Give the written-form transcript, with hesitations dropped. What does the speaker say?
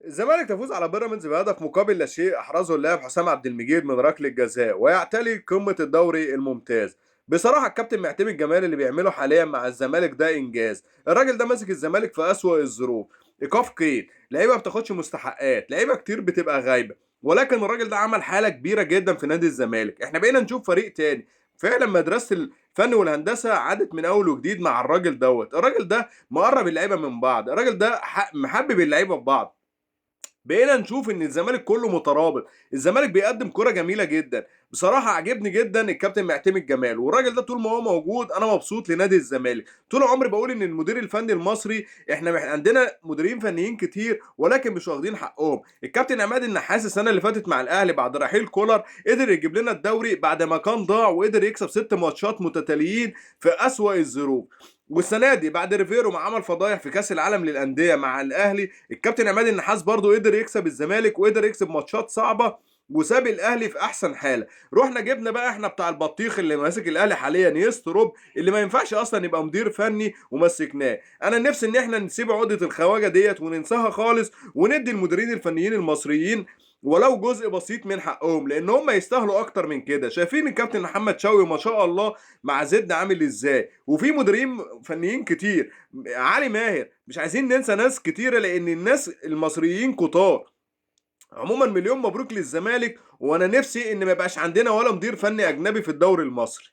الزمالك تفوز على بيراميدز بهدف مقابل لا شيء احرزه اللاعب حسام عبد المجيد من ركله جزاء ويعتلي قمه الدوري الممتاز. بصراحه الكابتن معتمد جمال اللي بيعمله حاليا مع الزمالك ده انجاز. الراجل ده ماسك الزمالك في اسوأ الظروف. ايقاف قيد، لعيبه ما بتاخدش مستحقات، لعيبه كتير بتبقى غايبه. ولكن الراجل ده عمل حاله كبيره جدا في نادي الزمالك. احنا بقينا نشوف فريق تاني. فعلا مدرسه الفن والهندسه عادت من اول وجديد مع الراجل دوت. الراجل ده مقرب اللعيبه من بعض. الراجل ده محبب اللعيبه ببعض. بقينا نشوف ان الزمالك كله مترابط. الزمالك بيقدم كرة جميلة جدا. بصراحة عجبني جدا الكابتن معتمد جمال، والراجل ده طول ما هو موجود انا مبسوط لنادي الزمالك. طول عمري بقول ان المدير الفني المصري، احنا عندنا مديرين فنيين كتير ولكن مش واخدين حقهم. الكابتن عماد النحاس السنة اللي فاتت مع الاهلي بعد رحيل كولر قدر يجيب لنا الدوري بعد ما كان ضاع، وقدر يكسب 6 ماتشات متتاليين في اسوأ الظروف. والسنه دي بعد ريفيرو ما عمل فضايح في كاس العالم للانديه مع الاهلي، الكابتن عماد النحاس برضو قدر يكسب الزمالك وقدر يكسب ماتشات صعبه وساب الاهلي في احسن حاله. رحنا جبنا بقى احنا بتاع البطيخ اللي ماسك الاهلي حاليا يستروب، اللي ما ينفعش اصلا يبقى مدير فني ومسكناه. انا نفسي ان احنا نسيب عقده الخواجه ديت وننساها خالص، وندي المديرين الفنيين المصريين ولو جزء بسيط من حقهم، لان هم يستاهلوا اكتر من كده. شايفين الكابتن محمد شوقي ما شاء الله مع زد عامل ازاي، وفي مديرين فنيين كتير. علي ماهر، مش عايزين ننسى ناس كتيره لان الناس المصريين كتار. عموما مليون مبروك للزمالك، وانا نفسي ان ما يبقاش عندنا ولا مدير فني اجنبي في الدوري المصري.